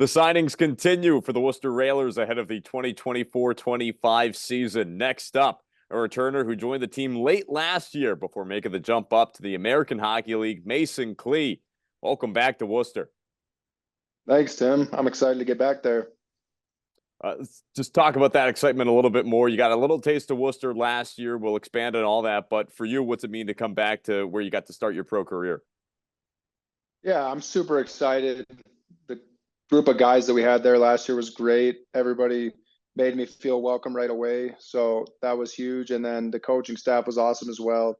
The signings continue for the Worcester Railers ahead of the 2024-25 season. Next up, a returner who joined the team late last year before making the jump up to the American Hockey League, Mason Klee. Welcome back to Worcester. Thanks, Tim. I'm excited to get back there. Let's just talk about that excitement a little bit more. You got a little taste of Worcester last year. We'll expand on all that. But for you, what's it mean to come back to where you got to start your pro career? Yeah, I'm super excited. The group of guys that we had there last year was great. Everybody made me feel welcome right away. So that was huge. And then the coaching staff was awesome as well.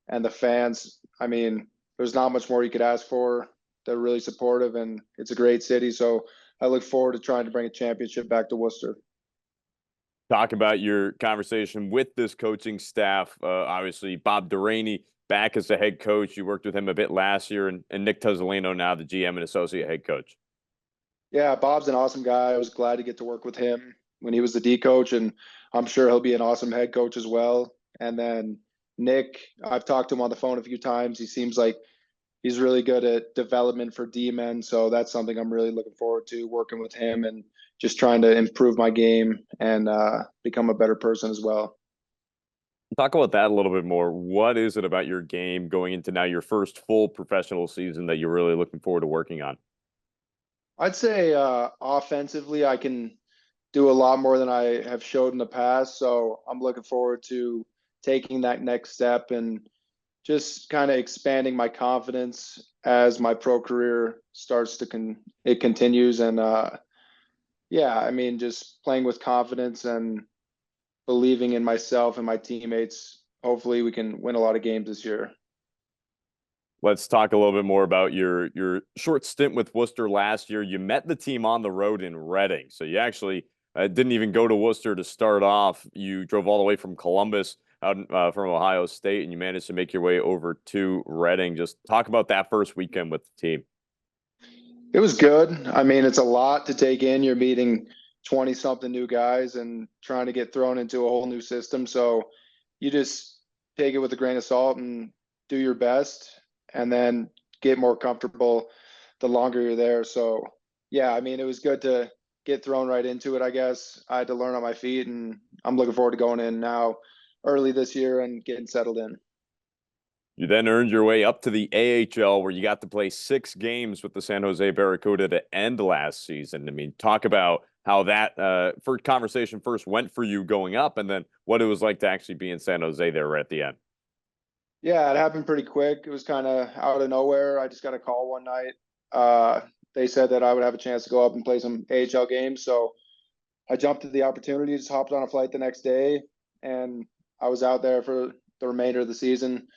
And the fans, I mean, there's not much more you could ask for. They're really supportive, and it's a great city. So I look forward to trying to bring a championship back to Worcester. Talk about your conversation with this coaching staff. Obviously, Bob Duraney back as the head coach. You worked with him a bit last year, and Nick Tuzzolino now the GM and associate head coach. Yeah, Bob's an awesome guy. I was glad to get to work with him when he was the D coach, and I'm sure he'll be an awesome head coach as well. And then Nick, I've talked to him on the phone a few times. He seems like he's really good at development for D-men. So that's something I'm really looking forward to, working with him and just trying to improve my game and become a better person as well. Talk about that a little bit more. What is it about your game going into now your first full professional season that you're really looking forward to working on? I'd say offensively, I can do a lot more than I have showed in the past. So I'm looking forward to taking that next step and just kind of expanding my confidence as my pro career starts to it continues. And yeah, I mean, just playing with confidence and believing in myself and my teammates. Hopefully we can win a lot of games this year. Let's talk a little bit more about your short stint with Worcester last year. You met the team on the road in Reading. So you actually didn't even go to Worcester to start off. You drove all the way from Columbus out from Ohio State, and you managed to make your way over to Reading. Just talk about that first weekend with the team. It was good. I mean, it's a lot to take in. You're meeting 20-something new guys and trying to get thrown into a whole new system. So you just take it with a grain of salt and do your best and then get more comfortable the longer you're there. So, yeah, I mean, it was good to get thrown right into it, I guess. I had to learn on my feet, and I'm looking forward to going in now early this year and getting settled in. You then earned your way up to the AHL, where you got to play 6 games with the San Jose Barracuda to end last season. I mean, talk about how that first conversation first went for you going up, and then what it was like to actually be in San Jose there right at the end. Yeah, it happened pretty quick. It was kind of out of nowhere. I just got a call one night. They said that I would have a chance to go up and play some AHL games. So I jumped at the opportunity, just hopped on a flight the next day, and I was out there for the remainder of the season.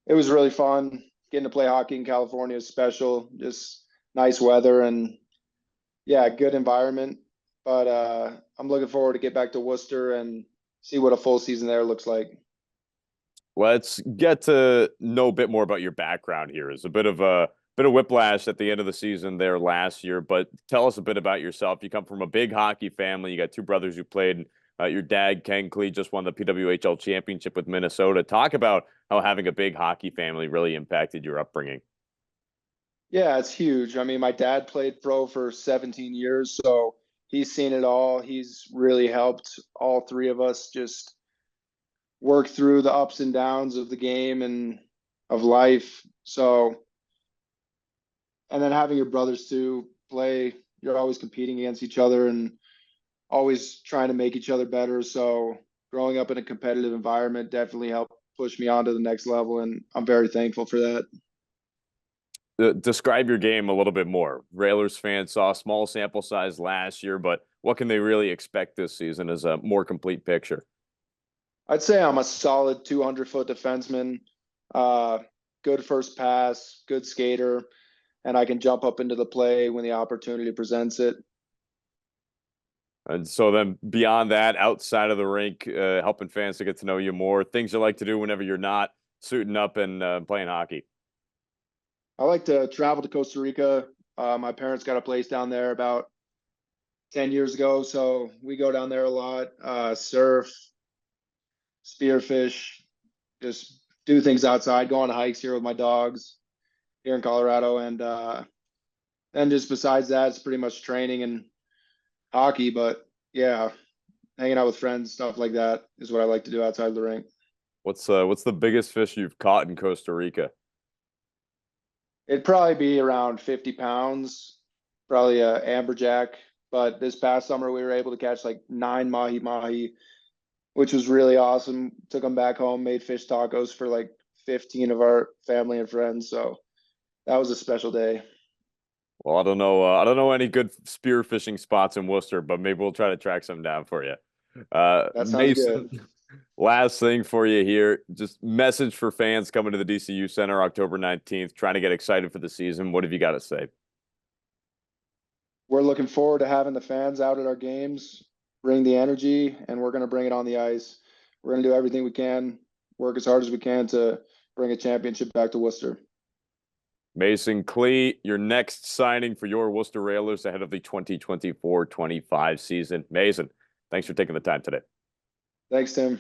It was really fun. Getting to play hockey in California is special. Just nice weather and, yeah, good environment. But I'm looking forward to get back to Worcester and see what a full season there looks like. Let's get to know a bit more about your background here. It's a bit of whiplash at the end of the season there last year, but tell us a bit about yourself. You come from a big hockey family. You got 2 brothers who played. Your dad, Ken Klee, just won the PWHL championship with Minnesota. Talk about how having a big hockey family really impacted your upbringing. Yeah, it's huge. I mean, my dad played pro for 17 years, so he's seen it all. He's really helped all 3 of us just work through the ups and downs of the game and of life. So, and then having your brothers too play, you're always competing against each other and always trying to make each other better. So, growing up in a competitive environment definitely helped push me on to the next level, and I'm very thankful for that. Describe your game a little bit more. Railers fans saw a small sample size last year, but what can they really expect this season as a more complete picture? I'd say I'm a solid 200-foot defenseman, good first pass, good skater, and I can jump up into the play when the opportunity presents it. And so then beyond that, outside of the rink, helping fans to get to know you more, things you like to do whenever you're not suiting up and playing hockey. I like to travel to Costa Rica. My parents got a place down there about 10 years ago, so we go down there a lot, surf, spearfish, just do things outside, go on hikes here with my dogs here in Colorado. And then just besides that, it's pretty much training and hockey. But yeah, hanging out with friends, stuff like that is what I like to do outside of the rink. What's the biggest fish you've caught in Costa Rica? It'd probably be around 50 pounds, probably a amberjack. But this past summer, we were able to catch like 9 mahi, which was really awesome. Took them back home, made fish tacos for like 15 of our family and friends. So that was a special day. Well, I don't know. I don't know any good spear fishing spots in Worcester, but maybe we'll try to track some down for you. That sounds Mason, good. last thing for you here. Just message for fans coming to the DCU Center October 19th, trying to get excited for the season. What have you got to say? We're looking forward to having the fans out at our games, bring the energy, and we're going to bring it on the ice. We're going to do everything we can, work as hard as we can to bring a championship back to Worcester. Mason Klee, your next signing for your Worcester Railers ahead of the 2024-25 season. Mason, thanks for taking the time today. Thanks, Tim.